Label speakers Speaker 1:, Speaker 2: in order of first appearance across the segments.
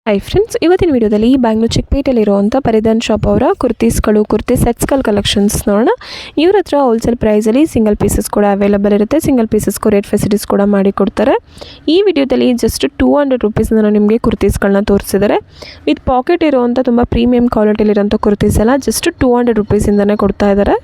Speaker 1: Hi friends, ಇವತ್ತಿನ ವಿಡಿಯೋದಲ್ಲಿ Bangalore ಚಿಕ್ಕಪೇಟೆಯಲ್ಲಿರುವಂಥ ಪರಿಧಾನ್ shop ಅವರ ಕುರ್ತಿ ಸೆಟ್ಸ್ಗಳ ಕಲೆಕ್ಷನ್ಸ್ ನೋಡೋಣ. ಇವ್ರ ಹತ್ರ ಹೋಲ್ಸೇಲ್ ಪ್ರೈಸಲ್ಲಿ ಸಿಂಗಲ್ ಪೀಸಸ್ ಕೂಡ ಅವೈಲೇಬಲ್ ಇರುತ್ತೆ. ಸಿಂಗಲ್ ಪೀಸಸ್ ಕೊರಿಯರ್ ಫೆಸಿಲಿಟೀಸ್ ಕೂಡ ಮಾಡಿ ಕೊಡ್ತಾರೆ. ಈ ವಿಡಿಯೋದಲ್ಲಿ ಜಸ್ಟ್ 200 ರುಪೀಸ್ನ ನಿಮಗೆ ಕುರ್ತೀಸ್ಗಳನ್ನ ತೋರಿಸಿದ್ದಾರೆ. ವಿತ್ ಪಾಕೆಟ್ ಇರುವಂಥ ತುಂಬ ಪ್ರೀಮಿಯಂ ಕ್ವಾಲಿಟಿಲಿರೋಂಥ ಕುರ್ತೀಸ್ ಎಲ್ಲ ಜಸ್ಟ್ 200 ರುಪೀಸಿಂದನೇ ಕೊಡ್ತಾ ಇದ್ದಾರೆ.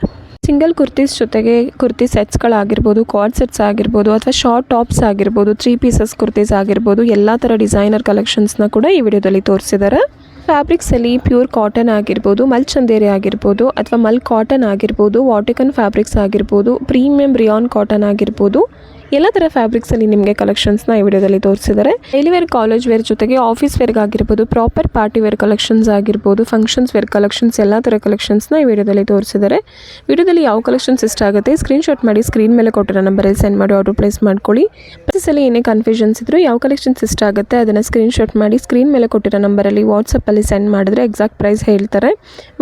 Speaker 1: ಸಿಂಗಲ್ ಕುರ್ತೀಸ್ ಜೊತೆಗೆ ಕುರ್ತಿ ಸೆಟ್ಸ್ಗಳಾಗಿರ್ಬೋದು, ಕಾರ್ಡ್ ಸೆಟ್ಸ್ ಆಗಿರ್ಬೋದು, ಅಥವಾ ಶಾರ್ಟ್ ಟಾಪ್ಸ್ ಆಗಿರ್ಬೋದು, 3 ಪೀಸಸ್ ಕುರ್ತೀಸ್ ಆಗಿರ್ಬೋದು, ಎಲ್ಲ ಥರ ಡಿಸೈನರ್ ಕಲೆಕ್ಷನ್ಸ್ನ ಕೂಡ ಈ ವಿಡಿಯೋದಲ್ಲಿ ತೋರಿಸಿದ್ದಾರೆ. ಫ್ಯಾಬ್ರಿಕ್ಸಲ್ಲಿ ಪ್ಯೂರ್ ಕಾಟನ್ ಆಗಿರ್ಬೋದು, ಮಲ್ ಚಂದೇರಿ ಆಗಿರ್ಬೋದು, ಅಥವಾ ಮಲ್ ಕಾಟನ್ ಆಗಿರ್ಬೋದು, ವಾಟಿಕನ್ ಫ್ಯಾಬ್ರಿಕ್ಸ್ ಆಗಿರ್ಬೋದು, ಪ್ರೀಮಿಯಂ ರಿಯಾನ್ ಕಾಟನ್ ಆಗಿರ್ಬೋದು, ಎಲ್ಲ ಥರ ಫ್ಯಾಬ್ರಿಕ್ಸಲ್ಲಿ ನಿಮಗೆ ಕಲೆಕ್ಷನ್ಸ್ನ ಈ ವಿಡಿಯೋದಲ್ಲಿ ತೋರಿಸಿದ್ದಾರೆ. ಡೈಲಿ ವೇರ್, ಕಾಲೇಜ್ ವೇರ್ ಜೊತೆಗೆ ಆಫೀಸ್ ವೇರ್ಗಾಗಿರ್ಬೋದು, ಪ್ರಾಪರ್ ಪಾರ್ಟಿ ವೇರ್ ಕಲೆಕ್ಷನ್ಸ್ ಆಗಿರ್ಬೋದು, ಫಂಕ್ಷನ್ಸ್ ವೇರ್ ಕಲೆಕ್ಷನ್ಸ್, ಎಲ್ಲ ಥರ ಕಲೆಕ್ಷನ್ಸ್ನ ಈ ವಿಡಿಯೋದಲ್ಲಿ ತೋರಿಸಿದ್ದಾರೆ. ವಿಡಿಯೋದಲ್ಲಿ ಯಾವ ಕಲೆಕ್ಷನ್ಸ್ ಇಷ್ಟ ಆಗುತ್ತೆ ಸ್ಕ್ರೀನ್ಶಾಟ್ ಮಾಡಿ ಸ್ಕ್ರೀನ್ ಮೇಲೆ ಕೊಟ್ಟಿರೋ ನಂಬರಲ್ಲಿ ಸೆಂಡ್ ಮಾಡಿ ಆರ್ಡರ್ ಪ್ಲೇಸ್ ಮಾಡ್ಕೊಳ್ಳಿ. ಪ್ರತಿಸಲ ಏನೇ ಕನ್ಫ್ಯೂಷನ್ಸ್ ಇದ್ದರೂ ಯಾವ ಕಲೆಕ್ಷನ್ಸ್ ಇಷ್ಟ ಆಗುತ್ತೆ ಅದನ್ನು ಸ್ಕ್ರೀನ್ಶಾಟ್ ಮಾಡಿ ಸ್ಕ್ರೀನ್ ಮೇಲೆ ಕೊಟ್ಟಿರೋ ನಂಬರಲ್ಲಿ ವಾಟ್ಸಪ್ಪಲ್ಲಿ ಸೆಂಡ್ ಮಾಡಿದ್ರೆ ಎಕ್ಸಾಕ್ಟ್ ಪ್ರೈಸ್ ಹೇಳ್ತಾರೆ.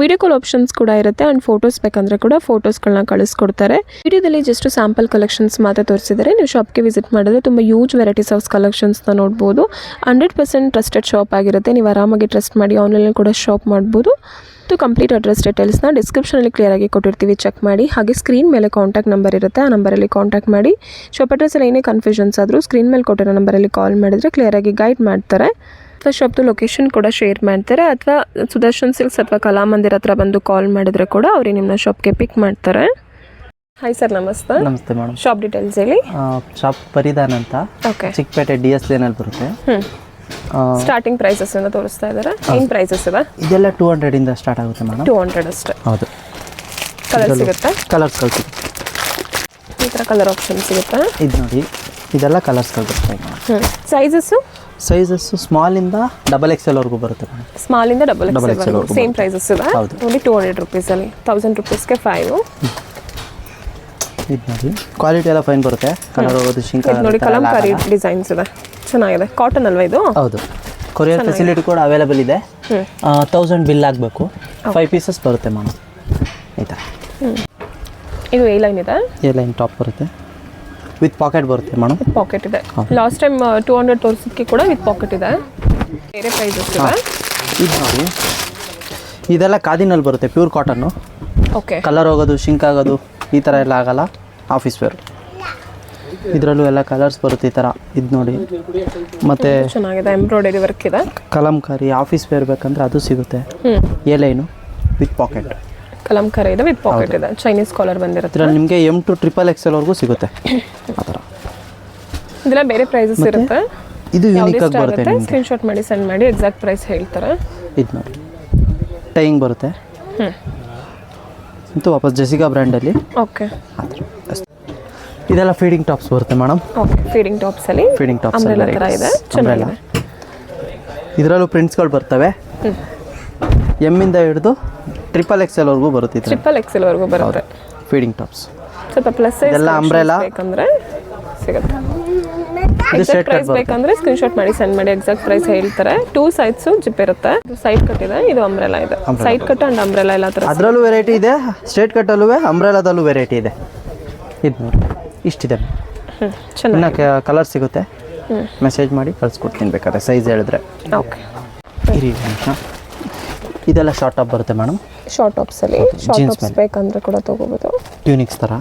Speaker 1: ವಿಡಿಯೋ ಕಾಲ್ ಆಪ್ಷನ್ಸ್ ಕೂಡ ಇರುತ್ತೆ. ಆ್ಯಂಡ್ ಫೋಟೋಸ್ ಬೇಕಂದರೆ ಕೂಡ ಫೋಟೋಸ್ಗಳನ್ನ ಕಳಿಸ್ಕೊಡ್ತಾರೆ. ವಿಡಿಯೋದಲ್ಲಿ ಜಸ್ಟ್ ಸ್ಯಾಂಪಲ್ ಕಲೆಕ್ಷನ್ಸ್ ಮಾತ್ರ ತೋರಿಸಿದ್ದಾರೆ. ನೀವು ಶಾಪ್ಗೆ ವಿಸಿಟ್ ಮಾಡಿದ್ರೆ ತುಂಬ ಯೂಜ್ ವೆರೈಟೀಸ್ ಆಫ್ ಕಲೆಕ್ಷನ್ಸ್ನ ನೋಡ್ಬೋದು. 100% ಟ್ರಸ್ಟೆಡ್ ಶಾಪ್ ಆಗಿರುತ್ತೆ. ನೀವು ಆರಾಮಾಗಿ ಟ್ರಸ್ಟ್ ಮಾಡಿ ಆನ್ಲೈನಲ್ಲಿ ಕೂಡ ಶಾಪ್ ಮಾಡ್ಬೋದು. ಕಂಪ್ಲೀಟ್ ಅಡ್ರೆಸ್ ಡೀಟೇಲ್ಸ್ನ ಡಿಸ್ಕ್ರಿಪ್ಷನಲ್ಲಿ ಕ್ಲಿಯರಾಗಿ ಕೊಟ್ಟಿರ್ತೀವಿ, ಚೆಕ್ ಮಾಡಿ. ಹಾಗೆ ಸ್ಕ್ರೀನ್ ಮೇಲೆ ಕಾಂಟ್ಯಾಕ್ಟ್ ನಂಬರ್ ಇರುತ್ತೆ, ಆ ನಂಬರಲ್ಲಿ ಕಾಂಟ್ಯಾಕ್ಟ್ ಮಾಡಿ. ಶಾಪ್ ಅಡ್ರೆಸ್ಸಲ್ಲಿ ಏನೇ ಕನ್ಫ್ಯೂಷನ್ಸ್ ಆದರೂ ಸ್ಕ್ರೀನ್ ಮೇಲೆ ಕೊಟ್ಟಿರೋ ನಂಬರಲ್ಲಿ ಕಾಲ್ ಮಾಡಿದರೆ ಕ್ಲಿಯರಾಗಿ ಗೈಡ್ ಮಾಡ್ತಾರೆ. ಅಥವಾ ಶಾಪ್ದು ಲೊಕೇಶನ್ ಕೂಡ ಶೇರ್ ಮಾಡ್ತಾರೆ. ಅಥವಾ ಸುದರ್ಶನ್ ಸಿಲ್ಕ್ಸ್ ಅಥವಾ ಕಲಾಮಂದಿರ ಹತ್ರ ಬಂದು ಕಾಲ್ ಮಾಡಿದ್ರೆ ಕೂಡ ಅವ್ರಿಗೆ ನಿಮ್ಮ ಶಾಪ್ಗೆ ಪಿಕ್ ಮಾಡ್ತಾರೆ. ಹಾಯ್ ಸರ್, ನಮಸ್ತೆ.
Speaker 2: ನಮಸ್ತೆ ಮೇಡಮ್.
Speaker 1: ಶಾಪ್ ಡೀಟೇಲ್ಸ್ ಹೇಳಿ.
Speaker 2: ಶಾಪ್ ಪರಿಧಾನ್ ಅಂತ,
Speaker 1: ಓಕೆ,
Speaker 2: ಚಿಕ್ಕಪೇಟೆ DS ಲೇನಲ್ಲಿ ಬರುತ್ತೆ.
Speaker 1: ಸ್ಟಾರ್ಟಿಂಗ್ ಪ್ರೈಸಸ್ ಅನ್ನು ತೋರಿಸ್ತಾ ಇದ್ದಾರೆ. ಏನು ಪ್ರೈಸಸ್ ಇದೆ?
Speaker 2: ಇದೆಲ್ಲ 200 ಇಂದ ಸ್ಟಾರ್ಟ್ ಆಗುತ್ತೆ ಮೇಡಮ್.
Speaker 1: 200 ಅಷ್ಟೇ.
Speaker 2: ಹೌದು.
Speaker 1: ಕಲರ್ ಸಿಗುತ್ತೆ?
Speaker 2: ಕಲರ್ಸ್ ಕಳ್ಸಿದೆ.
Speaker 1: ಈ ಥರ ಕಲರ್ ಆಪ್ಷನ್ ಸಿಗುತ್ತೆ.
Speaker 2: ಇದು ನೋಡಿ, ಇದೆಲ್ಲ ಕಲರ್ಸ್ಗಳು ಬರುತ್ತೆ ಮೇಡಮ್. ಸೈಜಸ್ಸು ಸ್ಮಾಲಿಂದ XXL ವರೆಗೂ ಬರುತ್ತೆ ಮೇಡಮ್.
Speaker 1: ಸ್ಮಾಲಿಂದ XXL ಸೇಮ್ ಪ್ರೈಸಸ್ ಇದೆ. ಓನ್ಲಿ 200 ರುಪೀಸಲ್ಲಿ. 1000 ರುಪೀಸ್ಗೆ 5.
Speaker 2: ಇದು ನೋಡಿ, ಕ್ವಾಲಿಟಿ ಎಲ್ಲ ಫೈನ್ ಬರುತ್ತೆ. ಕಲರ್ ಹೋಗೋದು ಶಿಂಕ್
Speaker 1: ನೋಡಿ, ಕಲಂಕಾರಿ ಡಿಸೈನ್ಸ್ ಇದೆ, ಚೆನ್ನಾಗಿದೆ. ಕಾಟನ್ ಅಲ್ವಾ ಇದು?
Speaker 2: ಹೌದು. ಕೊರಿಯರ್ ಫೆಸಿಲಿಟಿ ಕೂಡ ಅವೈಲೇಬಲ್ ಇದೆ. 1000 ಬಿಲ್ ಆಗಬೇಕು. 5 ಪೀಸಸ್ ಬರುತ್ತೆ ಮೇಡಮ್. ಈ ಥರ
Speaker 1: ಇದು A ಲೈನ್ ಇದೆ.
Speaker 2: A ಲೈನ್ ಟಾಪ್ ಬರುತ್ತೆ, ವಿತ್ ಪಾಕೆಟ್ ಬರುತ್ತೆ ಮೇಡಮ್.
Speaker 1: ಪಾಕೆಟ್ ಇದೆ. ಲಾಸ್ಟ್ ಟೈಮ್ 200 ತೋರಿಸಿದ್ದಕ್ಕೆ ಕೂಡ ವಿತ್ ಪಾಕೆಟ್ ಇದೆ. ಬೇರೆ ಪ್ರೈಸಸ್ ಇದೆ.
Speaker 2: ಇದು ನೋಡಿ, ಇದೆಲ್ಲ ಕಾದಿನಲ್ಲಿ ಬರುತ್ತೆ, ಪ್ಯೂರ್ ಕಾಟನ್ನು.
Speaker 1: ಓಕೆ.
Speaker 2: ಕಲರ್ ಹೋಗೋದು ಶಿಂಕ್ ಆಗೋದು ಈ ಥರ ಎಲ್ಲ ಆಗಲ್ಲ. ಆಫೀಸ್ ವೇರ್ ಇದರಲ್ಲೂ ಎಲ್ಲ ಕಲರ್ಸ್ ಬರುತ್ತೆ ಈ ಥರ. ಇದು ನೋಡಿ, ಮತ್ತು
Speaker 1: ಚೆನ್ನಾಗಿದೆ, ಎಂಬ್ರಾಯ್ಡರಿ ವರ್ಕ್ ಇದೆ.
Speaker 2: ಕಲಂಕಾರಿ ಆಫೀಸ್ ವೇರ್ ಬೇಕಂದ್ರೆ ಅದು ಸಿಗುತ್ತೆ. A line with packet.
Speaker 1: Kalamkari ಇದೆ, ವಿತ್ ಪಾಕೆಟ್ ಇದೆ. ಚೈನೀಸ್ ಕಾಲರ್ ಬಂದಿರುತ್ತೆ.
Speaker 2: ಇದರಲ್ಲಿ ನಿಮಗೆ M to XXL ವರೆಗೂ ಸಿಗುತ್ತೆ. ಆ ಥರ
Speaker 1: ಇದೆಲ್ಲ ಬೇರೆ ಪ್ರೈಸಸ್ ಇರುತ್ತೆ.
Speaker 2: ಇದು ಯೂನಿಕ್ ಆಗಿ ಬರುತ್ತೆ.
Speaker 1: ಸ್ಕ್ರೀನ್ಶಾಟ್ ಮಾಡಿ ಸೆಂಡ್ ಮಾಡಿ ಎಕ್ಸಾಕ್ಟ್ ಪ್ರೈಸ್ ಹೇಳ್ತಾರೆ.
Speaker 2: ಇದು ನೋಡಿ, ಟೈಯಿಂಗ್ ಬರುತ್ತೆ. ಮತ್ತು ವಾಪಸ್ ಜೆಸಿಕಾ ಬ್ರ್ಯಾಂಡಲ್ಲಿ.
Speaker 1: ಓಕೆ.
Speaker 2: ಇದೆಲ್ಲ ಫೀಡಿಂಗ್ ಟಾಪ್ಸ್ ಬರುತ್ತೆ ಮೇಡಮ್.
Speaker 1: ಓಕೆ, ಫೀಡಿಂಗ್ ಟಾಪ್ಸಲ್ಲಿ.
Speaker 2: ಫೀಡಿಂಗ್ ಟಾಪ್ಸ್
Speaker 1: ಅಂಬ್ರೆಲಾ ಥರ ಇದೆ, ಚೆನ್ನಾಗಿದೆ.
Speaker 2: ಇದರಲ್ಲೂ ಪ್ರಿಂಟ್ಸ್ಗಳು ಬರ್ತವೆ. M ಇಂದ ಹಿಡಿದು XXL ವರೆಗೂ ಬರುತ್ತೆ.
Speaker 1: XXL ವರೆಗೂ ಬರುತ್ತೆ
Speaker 2: ಫೀಡಿಂಗ್ ಟಾಪ್ಸ್.
Speaker 1: ಸ್ವಲ್ಪ ಪ್ಲಸ್ ಸೈಜ್
Speaker 2: ಎಲ್ಲ ಅಂಬ್ರೆಲಾ
Speaker 1: ಬೇಕಂದ್ರೆ ಸಿಗುತ್ತೆ.
Speaker 2: ಇದು ಸೆಟ್
Speaker 1: ಪ್ರೈಸ್ ಬೇಕಂದ್ರೆ ಸ್ಕ್ರೀನ್ಶಾಟ್ ಮಾಡಿ ಸೆಂಡ್ ಮಾಡಿ ಎಕ್ಸಾಕ್ಟ್ ಪ್ರೈಸ್ ಹೇಳ್ತಾರೆ. 2 ಸೈಡ್ಸ್ ಜಿಪ್ ಇರುತ್ತೆ. ಇದು ಸೈಡ್ ಕಟ್ ಇದೆ, ಇದು ಅಂಬ್ರೆಲಾ ಇದೆ. ಸೈಡ್ ಕಟ್ ಅಂಡ್ ಅಂಬ್ರೆಲಾ ಎಲ್ಲ ಥರ
Speaker 2: ಅದರಲ್ಲೂ ವೆರೈಟಿ ಇದೆ. ಸ್ಟ್ರೇಟ್ ಕಟ್ಟಲ್ಲೂ ಅಂಬ್ರೆಲಾದಲ್ಲೂ ವೆರೈಟಿ ಇದೆ. ಇದು ನೋಡಿ, ಇಷ್ಟಿದೆ. ಇನ್ನು ಕಲರ್ ಸಿಗುತ್ತೆ. ಮೆಸೇಜ್ ಮಾಡಿ ಕಳಿಸ್ಕೊಡ್ತೀನಿ ಬೇಕಾದ್ರೆ ಸೈಜ್ ಹೇಳಿದ್ರೆ.
Speaker 1: ಓಕೆ.
Speaker 2: ಇದೆಲ್ಲ ಶಾರ್ಟ್ ಟಾಪ್ ಬರುತ್ತೆ ಮೇಡಮ್.
Speaker 1: ಶಾರ್ಟ್ ಟಾಪ್ಸಲ್ಲಿ ಶಾರ್ಟ್ ಟಾಪ್ಸ್ ಬೇಕಂದ್ರೆ ಕೂಡ ತೊಗೋಬೋದು.
Speaker 2: ಟ್ಯೂನಿಕ್ಸ್ ಥರ.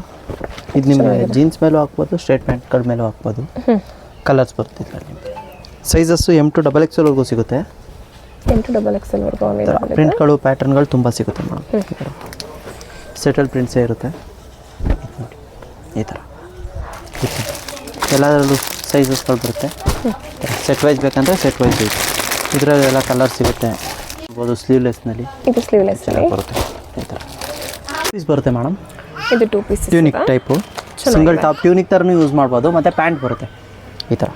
Speaker 2: ಇದು ನಿಮಗೆ ಜೀನ್ಸ್ ಮೇಲೂ ಹಾಕ್ಬೋದು, ಸ್ಟ್ರೇಟ್ ಪ್ಯಾಂಟ್ಗಳ ಮೇಲೂ ಹಾಕ್ಬೋದು. ಕಲರ್ಸ್ ಬರುತ್ತೆ ಇದರಲ್ಲಿ. ಸೈಜಸ್ಸು M to XXL ವರೆಗೂ ಸಿಗುತ್ತೆ.
Speaker 1: M to XXL ವರೆಗೂ ಅವೈಲೇಬಲ್ ಇದೆ.
Speaker 2: ಪ್ರಿಂಟ್ಗಳು ಪ್ಯಾಟರ್ನ್ಗಳು ತುಂಬ ಸಿಗುತ್ತೆ ಮೇಡಮ್. ಸೆಟಲ್ ಪ್ರಿಂಟ್ಸೇ ಇರುತ್ತೆ. ಈ ಥರ ಎಲ್ಲದರಲ್ಲೂ ಸೈಜಸ್ಗಳು ಬರುತ್ತೆ. ಸೆಟ್ ವೈಸ್ ಬೇಕಂದರೆ ಸೆಟ್ ವೈಸ್ ಬೇಕು. ಇದರಲ್ಲಿ ಎಲ್ಲ ಕಲರ್ ಸಿಗುತ್ತೆ. ಸ್ಲೀವ್ಲೆಸ್ನಲ್ಲಿ.
Speaker 1: ಇದು ಸ್ಲೀವ್ಲೆಸ್
Speaker 2: ಬರುತ್ತೆ. ಈ ಥರ ಪೀಸ್ ಬರುತ್ತೆ ಮೇಡಮ್.
Speaker 1: ಇದು 2 piece
Speaker 2: tunic type. Single top tunic ಥರನೂ ಯೂಸ್ ಮಾಡ್ಬೋದು. ಮತ್ತು ಪ್ಯಾಂಟ್ ಬರುತ್ತೆ ಈ ಥರ.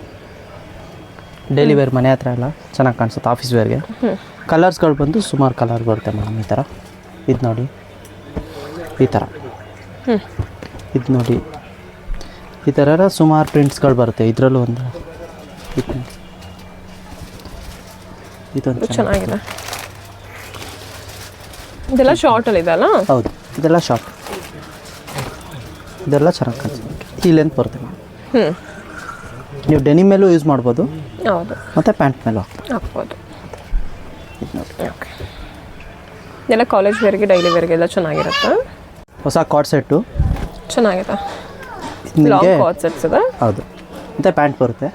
Speaker 2: ಡೈಲಿ ವೇರ್ ಮನೆ ಹತ್ರ ಎಲ್ಲ ಚೆನ್ನಾಗಿ ಕಾಣಿಸುತ್ತೆ ಆಫೀಸ್ ವೇರ್ಗೆ. ಕಲರ್ಸ್ಗಳು ಬಂದು ಸುಮಾರು ಕಲರ್ ಬರುತ್ತೆ ಮೇಡಮ್. ಈ ಥರ ಇದು ನೋಡಿ, ಈ ಥರ ಇದು ನೋಡಿ, ಈ ಥರ ಸುಮಾರು ಪ್ರಿಂಟ್ಸ್ಗಳು ಬರುತ್ತೆ. ಇದರಲ್ಲೂ ಒಂದು ಇದೊಂದು
Speaker 1: ಚೆನ್ನಾಗಿದೆ. ಇದೆಲ್ಲ ಶಾರ್ಟಲ್ಲಿ ಇದೆ ಅಲ್ಲ?
Speaker 2: ಹೌದು, ಇದೆಲ್ಲ ಶಾರ್ಟ್. ಇದೆಲ್ಲ ಚೆನ್ನಾಗಿ ಕಾಣಿಸುತ್ತೆ. ಈ ಲೆಂತ್ ಬರುತ್ತೆ ಮೇಡಮ್. ನೀವು ಡೆನಿಮ್ ಮೇಲೂ ಯೂಸ್ ಮಾಡ್ಬೋದು.
Speaker 1: ಹೌದು.
Speaker 2: ಮತ್ತು ಪ್ಯಾಂಟ್ ಮೇಲೂ
Speaker 1: ಹಾಕ್ಬೋದು.
Speaker 2: ಇದು ನೋಡಿ
Speaker 1: ಓಕೆ. ಎಲ್ಲ ಕಾಲೇಜ್ ವೇರ್ಗೆ ಡೈಲಿ ವೇರ್ಗೆ ಎಲ್ಲ ಚೆನ್ನಾಗಿರುತ್ತೆ.
Speaker 2: ಹೊಸ ಕಾರ್ಡ್ ಸೆಟ್ಟು
Speaker 1: ಚೆನ್ನಾಗಿದೆ.
Speaker 2: ನಿಮಗೆ
Speaker 1: ಲಾಂಗ್ ಕಾರ್ಡ್ ಸೆಟ್ಸ್ ಇದೆ.
Speaker 2: ಹೌದು. ಮತ್ತು ಪ್ಯಾಂಟ್ ಬರುತ್ತೆ.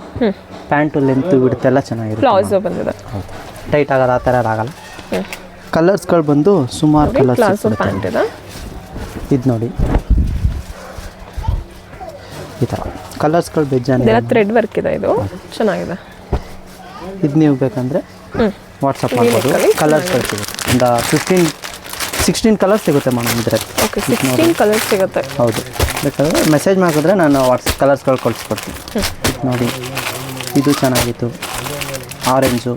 Speaker 2: ಪ್ಯಾಂಟು ಲೆಂತು ಬಿಡುತ್ತೆಲ್ಲ ಚೆನ್ನಾಗಿರುತ್ತೆ.
Speaker 1: ಪ್ಲಾಜೋ ಬಂದಿದೆ.
Speaker 2: ಹೌದು. ಟೈಟ್ ಆಗೋದು ಆ ಥರ ಆಗಲ್ಲ. ಕಲರ್ಸ್ಗಳು ಬಂದು ಸುಮಾರು ಕಲರ್ಸ್
Speaker 1: ಪ್ಲಾಜೋ ಪ್ಯಾಂಟ್ ಇದೆ.
Speaker 2: ಇದು ನೋಡಿ ಈ ಥರ ಕಲರ್ಸ್ಗಳು ಬೆಜ್ಜಾನೆ.
Speaker 1: ಇದೆಲ್ಲ ಥ್ರೆಡ್ ವರ್ಕ್ ಇದೆ. ಇದು ಚೆನ್ನಾಗಿದೆ.
Speaker 2: ಇದು ನೀವು ಬೇಕಂದರೆ ವಾಟ್ಸಪ್ ಮಾಡ್ಬೋದು. ಕಲರ್ಸ್ಗಳು ಸಿಗುತ್ತೆ. ಒಂದು 16 ಕಲರ್ಸ್ ಸಿಗುತ್ತೆ ಮೇಡಮ್ ಇದರಲ್ಲಿ.
Speaker 1: ಓಕೆ, 16 ಕಲರ್ಸ್ ಸಿಗುತ್ತೆ.
Speaker 2: ಹೌದು. ಬೇಕಾದ್ರೆ ಮೆಸೇಜ್ ಮಾಡಿದ್ರೆ ನಾನು ವಾಟ್ಸಪ್ ಕಲರ್ಸ್ಗಳು ಕಳಿಸ್ಕೊಡ್ತೀನಿ. ಇದು ನೋಡಿ, ಇದು ಚೆನ್ನಾಗಿತ್ತು. ಆರೆಂಜು,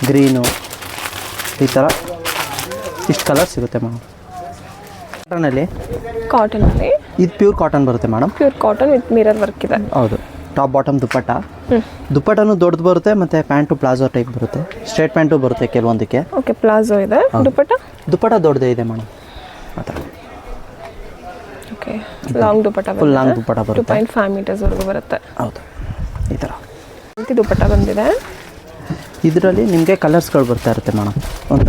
Speaker 2: ಗ್ರೀನು, ಈ ಥರ ಇಷ್ಟು ಕಲರ್ ಸಿಗುತ್ತೆ ಮೇಡಮ್.
Speaker 1: ಕಾಟನಲ್ಲಿ
Speaker 2: ಇದು ಪ್ಯೂರ್ ಕಾಟನ್ ಬರುತ್ತೆ madam.
Speaker 1: Pure cotton with mirror work ಇದೆ.
Speaker 2: ಹೌದು. ಟಾಪ್ ಬಾಟಮ್ ದುಪ್ಪಟ್ಟ. ದುಪ್ಪಟ್ಟನೂ ದೊಡ್ಡದು ಬರುತ್ತೆ ಮತ್ತು ಪ್ಯಾಂಟು ಪ್ಲಾಜೋ ಟೈಪ್ ಬರುತ್ತೆ. ಸ್ಟ್ರೇಟ್ ಪ್ಯಾಂಟು ಬರುತ್ತೆ ಕೆಲವೊಂದಕ್ಕೆ.
Speaker 1: ಓಕೆ, ಪ್ಲಾಜೋ ಇದೆ.
Speaker 2: ದುಪ್ಪಟ್ಟ ದೊಡ್ಡದೇ ಇದೆ ಮೇಡಮ್. ಆ ಥರ.
Speaker 1: ಓಕೆ, ಲಾಂಗ್ ದುಪ್ಪಟ್ಟ
Speaker 2: ಫುಲ್ ಲಾಂಗ್ ದುಪ್ಪಟ್ಟ ಬರುತ್ತೆ.
Speaker 1: 2.5 ಮೀಟರ್ಸ್ವರೆಗೂ ಬರುತ್ತೆ.
Speaker 2: ಹೌದು, ಈ ಥರ
Speaker 1: ದುಪ್ಪಟ್ಟ ಬಂದಿದೆ.
Speaker 2: ಇದರಲ್ಲಿ ನಿಮಗೆ ಕಲರ್ಸ್ಗಳು ಬರ್ತಾ ಇರುತ್ತೆ ಮೇಡಮ್. ಒಂದು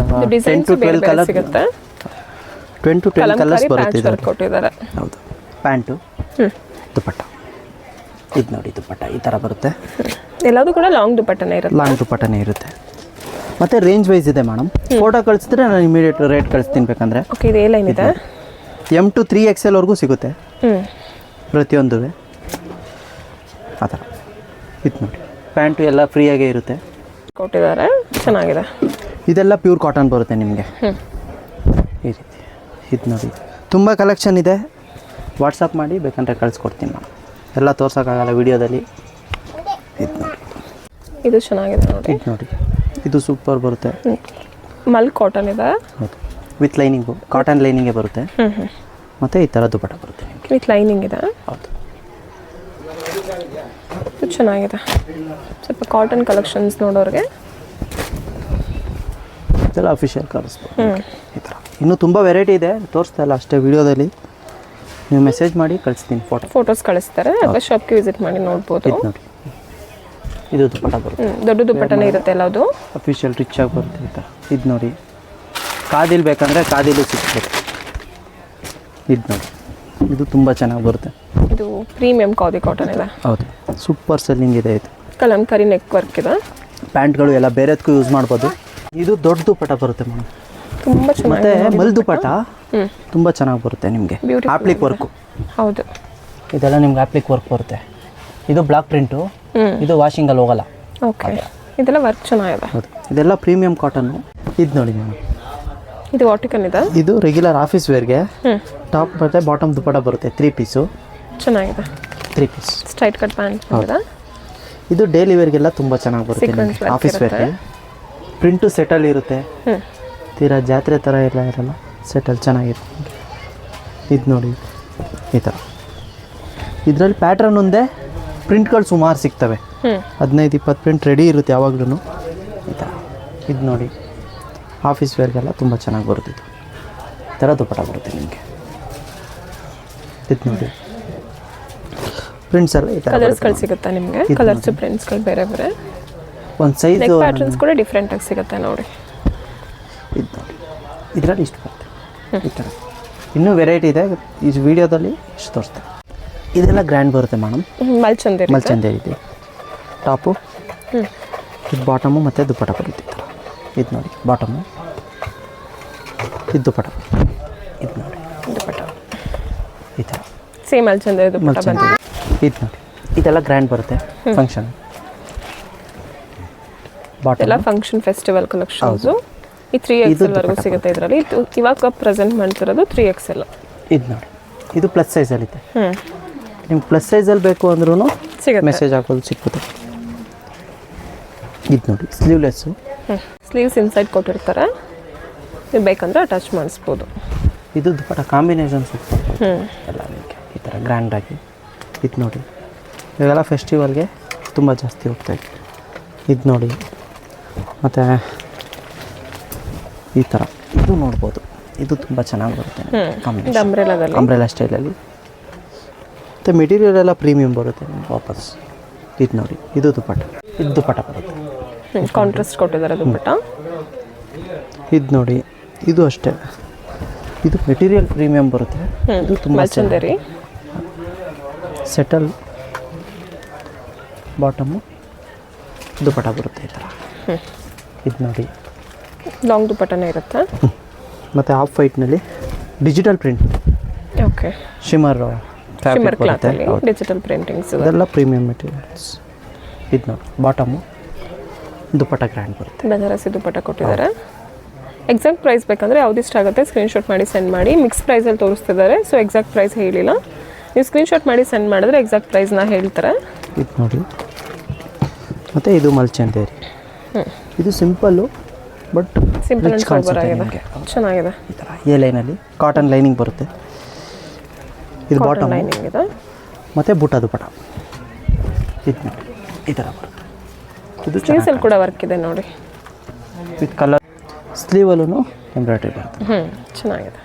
Speaker 2: 10 to 12 ಕಲರ್
Speaker 1: ಸಿಗುತ್ತೆ.
Speaker 2: 10 to 12 ಕಲರ್ಸ್ ಬರುತ್ತೆ ಇದರಲ್ಲಿ.
Speaker 1: ಕೊಟ್ಟಿದ್ದಾರೆ.
Speaker 2: ಹೌದು. ಪ್ಯಾಂಟು, ದುಪ್ಪಟ್ಟ. ಇದು ನೋಡಿ ದುಪ್ಪಟ್ಟ ಈ ಥರ ಬರುತ್ತೆ.
Speaker 1: ಎಲ್ಲದೂ ಕೂಡ ಲಾಂಗ್ ದುಪ್ಪಟ್ಟನೇ ಇರುತ್ತೆ.
Speaker 2: ಲಾಂಗ್ ದುಪ್ಪಟ್ಟನೇ ಇರುತ್ತೆ. ಮತ್ತು ರೇಂಜ್ ವೈಸ್ ಇದೆ ಮೇಡಮ್. ಫೋಟೋ ಕಳಿಸಿದ್ರೆ ನಾನು ಇಮಿಡಿಯೇಟ್ ರೇಟ್ ಕಳಿಸ್ತೀನಿ ಬೇಕಂದರೆ.
Speaker 1: ಓಕೆ, ಇದು ಲೈನ್ ಇದೆ.
Speaker 2: M to 3XL ವರೆಗೂ ಸಿಗುತ್ತೆ ಪ್ರತಿಯೊಂದು. ಆ ಥರ. ಇದು ನೋಡಿ ಪ್ಯಾಂಟು ಎಲ್ಲ ಫ್ರೀಯಾಗೇ ಇರುತ್ತೆ.
Speaker 1: ಕೊಟ್ಟಿದ್ದಾರೆ, ಚೆನ್ನಾಗಿದೆ.
Speaker 2: ಇದೆಲ್ಲ ಪ್ಯೂರ್ ಕಾಟನ್ ಬರುತ್ತೆ ನಿಮಗೆ ಈ ರೀತಿ. ಇದು ನೋಡಿ ತುಂಬ ಕಲೆಕ್ಷನ್ ಇದೆ. ವಾಟ್ಸಪ್ ಮಾಡಿ ಬೇಕಂದರೆ ಕಳಿಸ್ಕೊಡ್ತೀನಿ ನಾನು. ಎಲ್ಲ ತೋರ್ಸೋಕ್ಕಾಗಲ್ಲ ವಿಡಿಯೋದಲ್ಲಿ. ಇದು ನೋಡಿ,
Speaker 1: ಇದು ಚೆನ್ನಾಗಿದೆ ನೋಡಿ.
Speaker 2: ಇದು ನೋಡಿ, ಇದು ಸೂಪರ್ ಬರುತ್ತೆ.
Speaker 1: ಮಲ್ ಕಾಟನ್ ಇದೆ.
Speaker 2: ಹೌದು, ವಿತ್ ಲೈನಿಂಗು. ಕಾಟನ್ ಲೈನಿಂಗೇ ಬರುತ್ತೆ. ಮತ್ತು ಈ ಥರ ದುಪ್ಪಟ್ಟ ಬರುತ್ತೆ ನಿಮಗೆ.
Speaker 1: ವಿತ್ ಲೈನಿಂಗ್ ಇದೆ.
Speaker 2: ಹೌದು.
Speaker 1: ಇದು ಚೆನ್ನಾಗಿದೆ. ಸ್ವಲ್ಪ ಕಾಟನ್ ಕಲೆಕ್ಷನ್ಸ್ ನೋಡೋರಿಗೆ
Speaker 2: ಇದೆಲ್ಲ ಅಫಿಷಿಯಲ್ ಕಲರ್ಸ್ ಈ ಥರ. ಇನ್ನೂ ತುಂಬ ವೆರೈಟಿ ಇದೆ, ತೋರಿಸ್ತಾ ಇಲ್ಲ ಅಷ್ಟೇ ವಿಡಿಯೋದಲ್ಲಿ. ನೀವು ಮೆಸೇಜ್ ಮಾಡಿ ಕಳಿಸ್ತೀನಿ.
Speaker 1: ಫೋಟೋಸ್ ಕಳಿಸ್ತಾರೆ ಅಥವಾ ಶಾಪ್ಗೆ ವಿಸಿಟ್ ಮಾಡಿ ನೋಡ್ಬೋದು.
Speaker 2: ಇದು ನೋಡಿ, ಇದು ದುಪ್ಪಟ್ಟ ಬರುತ್ತೆ.
Speaker 1: ದೊಡ್ಡ ದುಪ್ಪಟ್ಟನೇ ಇರುತ್ತೆ ಎಲ್ಲದು.
Speaker 2: ಅಫಿಷಿಯಲ್ ರಿಚ್ ಆಗಿ ಬರುತ್ತೆ ಈ ಥರ. ಇದು ನೋಡಿ, ಕಾದಿಲ್ ಬೇಕಂದರೆ ಕಾದಿಲು ಸಿಗುತ್ತೆ. ಇದು ನೋಡಿ, ಇದು ತುಂಬ ಚೆನ್ನಾಗಿ ಬರುತ್ತೆ.
Speaker 1: ಇದು ಪ್ರೀಮಿಯಂ ಖಾದಿ ಕಾಟನ್ ಇದೆ.
Speaker 2: ಹೌದು, ಸೂಪರ್ ಸೆಲ್ಲಿಂಗ್ ಇದೆ ಇದು.
Speaker 1: ಕಲಂಕಾರಿ ನೆಕ್ ವರ್ಕ್ ಇದೆ.
Speaker 2: ಪ್ಯಾಂಟ್ಗಳು ಎಲ್ಲ ಬೇರೆದಕ್ಕೂ ಯೂಸ್ ಮಾಡ್ಬೋದು. ಇದು ದೊಡ್ಡ ದುಪ್ಪಟ್ಟ ಬರುತ್ತೆ ಮೇಡಮ್.
Speaker 1: ತುಂಬ ಚೆನ್ನಾಗಿ.
Speaker 2: ಮತ್ತು ಮಲ್ ದುಪ್ಪಟ್ಟ ತುಂಬ ಚೆನ್ನಾಗಿ ಬರುತ್ತೆ ನಿಮಗೆ. Appliqué work.
Speaker 1: ಹೌದು,
Speaker 2: ಇದೆಲ್ಲ ನಿಮ್ಗೆ ಆಪ್ಲಿಕ್ ವರ್ಕ್ ಬರುತ್ತೆ. ಇದು ಬ್ಲಾಕ್ ಪ್ರಿಂಟು. ಇದು ವಾಷಿಂಗಲ್ಲಿ ಹೋಗಲ್ಲ.
Speaker 1: ಓಕೆ, ಇದೆಲ್ಲ ವರ್ಕ್ ಚೆನ್ನಾಗಿದೆ.
Speaker 2: ಹೌದು, ಇದೆಲ್ಲ ಪ್ರೀಮಿಯಂ ಕಾಟನ್ನು. ಇದು ನೋಡಿ ಮೇಡಮ್,
Speaker 1: ಇದು ವಾಟಿಕನ್ ಇದೆ.
Speaker 2: ಇದು ರೆಗ್ಯುಲರ್ ಆಫೀಸ್ ವೇರ್ಗೆ ಟಾಪ್ ಮತ್ತು ಬಾಟಮ್ ದುಪ್ಪಟ್ಟ ಬರುತ್ತೆ. 3 ಪೀಸು.
Speaker 1: ಚೆನ್ನಾಗಿದೆ.
Speaker 2: 3 ಪೀಸ್
Speaker 1: ಸ್ಟ್ರೈಟ್ ಕಟ್ ಪ್ಯಾಂಟ್ ಇದೆ.
Speaker 2: ಇದು ಡೈಲಿ ವೇರ್ಗೆಲ್ಲ ತುಂಬ ಚೆನ್ನಾಗಿ ಬರುತ್ತೆ ನಿಮಗೆ. ಆಫೀಸ್ ವೇರ್ಗೆ ಪ್ರಿಂಟು ಸೆಟಲ್ ಇರುತ್ತೆ. ತೀರಾ ಜಾತ್ರೆ ಥರ ಎಲ್ಲ ಇರಲ್ಲ, ಸೆಟಲ್ ಚೆನ್ನಾಗಿರುತ್ತೆ. ಇದು ನೋಡಿ ಈ ಥರ. ಇದರಲ್ಲಿ ಪ್ಯಾಟ್ರನ್ ಒಂದೇ, ಪ್ರಿಂಟ್ಗಳು ಸುಮಾರು ಸಿಗ್ತವೆ. 15-20 ಪ್ರಿಂಟ್ ರೆಡಿ ಇರುತ್ತೆ ಯಾವಾಗಲೂ ಈ ಥರ. ಇದು ನೋಡಿ, ಆಫೀಸ್ ವೇರ್ಗೆಲ್ಲ ತುಂಬ ಚೆನ್ನಾಗಿ ಬರುತ್ತೆ. ಇದು ಈ ಥರ ದುಪ್ಪಟ್ಟ ಬರುತ್ತೆ ನಿಮಗೆ. ಇದು ನೋಡಿ, ಪ್ರಿಂಟ್ಸ್ ಎಲ್ಲ ಈ ಥರ
Speaker 1: ಕಲರ್ಸ್ಗಳು ಸಿಗುತ್ತೆ ನಿಮಗೆ. ಕಲರ್ಸ್ ಪ್ರಿಂಟ್ಸ್ಗಳು ಬೇರೆ ಬೇರೆ.
Speaker 2: ಒಂದು ಸೈಜ್
Speaker 1: ಪ್ಯಾಟರ್ನ್ಸ್ ಕೂಡ ಡಿಫ್ರೆಂಟಾಗಿ ಸಿಗುತ್ತೆ ನೋಡಿ.
Speaker 2: ಇದು ನೋಡಿ, ಇದರಲ್ಲಿ ಇಷ್ಟು ಬರುತ್ತೆ ಈ ಥರ. ಇನ್ನೂ ವೆರೈಟಿ ಇದೆ, ಈ ವಿಡಿಯೋದಲ್ಲಿ ಇಷ್ಟು ತೋರಿಸ್ತಾರೆ. ಇದೆಲ್ಲ ಗ್ರ್ಯಾಂಡ್ ಬರುತ್ತೆ ಮೇಡಮ್. ಮಲ್ಚಂದೇರಿ ಇದೆ ಟಾಪು. ಇದು ಬಾಟಮು ಮತ್ತು ದುಪ್ಪಟ್ಟ ಬರುತ್ತೆ ಈ ಥರ. ಇದು ನೋಡಿ ಬಾಟಮು, ಇದು ದುಪ್ಪಟ್ಟ. ಇದು ನೋಡಿ
Speaker 1: ದುಪ್ಪಟ್ಟ
Speaker 2: ಈ ಥರ
Speaker 1: ಸೇಮ್ ಮಲ್ಚಂದೇರಿ ದುಪ್ಪಟ್ಟ ಬಂದಿದೆ.
Speaker 2: ಇದು ನೋಡಿ, ಇದೆಲ್ಲ ಗ್ರ್ಯಾಂಡ್ ಬರುತ್ತೆ ಫಂಕ್ಷನ್.
Speaker 1: ಬಾಟಮ್ ಎಲ್ಲ ಫಂಕ್ಷನ್ ಫೆಸ್ಟಿವಲ್ ಕಲೆಕ್ಷನ್ಸು. ಈ 3XL ವರೆಗೂ ಸಿಗುತ್ತೆ ಇದರಲ್ಲಿ. ಇವಾಗ ಪ್ರೆಸೆಂಟ್ ಮಾಡ್ತಿರೋದು 3XL.
Speaker 2: ಇದು ನೋಡಿ, ಇದು ಪ್ಲಸ್ ಸೈಜಲ್ಲಿದೆ. ನಿಮ್ಗೆ ಪ್ಲಸ್ ಸೈಜಲ್ಲಿ ಬೇಕು ಅಂದ್ರೂ ಮೆಸೇಜ್ ಹಾಕೋದು ಸಿಕ್ಗುತ್ತೆ. ಇದು ನೋಡಿ, ಸ್ಲೀವ್ಲೆಸ್ಸು.
Speaker 1: ಸ್ಲೀವ್ಸ್ ಇನ್ಸೈಡ್ ಕೊಟ್ಟಿರ್ತಾರೆ, ನೀವು ಬೇಕಂದ್ರೆ ಅಟ್ಯಾಚ್ ಮಾಡಿಸ್ಬೋದು.
Speaker 2: ಇದು ದುಪ್ಪಟ್ಟ ಕಾಂಬಿನೇಷನ್ ಸೂಪರ್ ಎಲ್ಲ ನಿಮಗೆ ಈ ಥರ ಗ್ರ್ಯಾಂಡಾಗಿ. ಇದು ನೋಡಿ, ಇವೆಲ್ಲ ಫೆಸ್ಟಿವಲ್ಗೆ ತುಂಬ ಜಾಸ್ತಿ ಹೋಗ್ತಾಯಿದೆ. ಇದು ನೋಡಿ, ಮತ್ತು ಈ ಥರ ಇದು ನೋಡ್ಬೋದು. ಇದು ತುಂಬ ಚೆನ್ನಾಗಿ ಬರುತ್ತೆ ಕಾಂಬಿನೇಷನ್, ಅಂಬ್ರೆಲಾ ಸ್ಟೈಲಲ್ಲಿ. ಮತ್ತು ಮೆಟೀರಿಯಲ್ ಎಲ್ಲ ಪ್ರೀಮಿಯಂ ಬರುತ್ತೆ ವಾಪಸ್. ಇದು ನೋಡಿ, ಇದು ದುಪ್ಪಟ್ಟ. ಇದು ದುಪ್ಪಟ್ಟ ಬರುತ್ತೆ.
Speaker 1: ಕಾಂಟ್ರಾಸ್ಟ್ ಕೊಟ್ಟಿದ್ದಾರೆ ದುಪ್ಪಟ್ಟ.
Speaker 2: ಇದು ನೋಡಿ, ಇದು ಅಷ್ಟೇ, ಇದು ಮೆಟೀರಿಯಲ್ ಪ್ರೀಮಿಯಂ ಬರುತ್ತೆ. ಇದು ತುಂಬ
Speaker 1: ಮಲ್ಚಂದೇರಿ
Speaker 2: ಸೆಟಲ್ ಬಾಟಮು ದುಪಟ ಬರುತ್ತೆ ಈ ಥರ. ಇದು ನೋಡಿ,
Speaker 1: ಲಾಂಗ್ ದುಪಟ್ಟನೇ ಇರುತ್ತೆ.
Speaker 2: ಮತ್ತು ಆಫ್ ವೈಟ್ನಲ್ಲಿ digital print,
Speaker 1: okay.
Speaker 2: Shimmer
Speaker 1: shimmer
Speaker 2: fabric ಬರುತ್ತೆ.
Speaker 1: ಕ್ಲಾತಲ್ಲಿ ಡಿಜಿಟಲ್ ಪ್ರಿಂಟಿಂಗ್ಸ್ ಇದೆ.
Speaker 2: ಇದೆಲ್ಲ ಪ್ರೀಮಿಯಂ ಮೆಟೀರಿಯಲ್ಸ್. ಇದು ನೋಡಿ, ಬಾಟಮು ದುಪಟ ಗ್ರ್ಯಾಂಡ್ ಬರುತ್ತೆ.
Speaker 1: ಬನಾರಸಿ ದುಪಟ್ಟ ಕೊಟ್ಟಿದ್ದಾರೆ. ಎಕ್ಸಾಕ್ಟ್ ಪ್ರೈಸ್ ಬೇಕಂದರೆ ಯಾವ್ದು ಇಷ್ಟ ಆಗುತ್ತೆ ಸ್ಕ್ರೀನ್ಶಾಟ್ ಮಾಡಿ ಸೆಂಡ್ ಮಾಡಿ. ಮಿಕ್ಸ್ ಪ್ರೈಸಲ್ಲಿ ತೋರಿಸ್ತಿದ್ದಾರೆ, ಸೊ ಎಕ್ಸಾಕ್ಟ್ ಪ್ರೈಸ್ ಹೇಳಿಲ್ಲ. ನೀವು ಸ್ಕ್ರೀನ್ಶಾಟ್ ಮಾಡಿ ಸೆಂಡ್ ಮಾಡಿದ್ರೆ ಎಕ್ಸಾಕ್ಟ್ ಪ್ರೈಸ್ನ ಹೇಳ್ತಾರೆ.
Speaker 2: ಇದು ನೋಡಿ, ಮತ್ತು ಇದು ಮಲ್ಚಂದೇರಿ. ಇದು simple but
Speaker 1: simple and sober ಆಗಿದೆ, ಚೆನ್ನಾಗಿದೆ.
Speaker 2: ಈ ಥರ ಎ ಲೈನಲ್ಲಿ ಕಾಟನ್ ಲೈನಿಂಗ್ ಬರುತ್ತೆ. ಇದು ಬಾಟಮ್
Speaker 1: ಲೈನಿಂಗ್ ಇದೆ
Speaker 2: ಮತ್ತು ಬುಟ್ಟ ದುಪಟ. ಇದು ನೋಡಿ, ಈ ಥರ ಬರುತ್ತೆ. ಇದು
Speaker 1: ಸ್ಲೀವ್ಸಲ್ಲಿ ಕೂಡ ವರ್ಕ್ ಇದೆ ನೋಡಿ.
Speaker 2: ವಿತ್ ಕಲರ್ ಸ್ಲೀವಲ್ಲೂ ಎಂಬ್ರಾಯ್ಡ್ರಿ ಬರುತ್ತೆ.
Speaker 1: ಚೆನ್ನಾಗಿದೆ.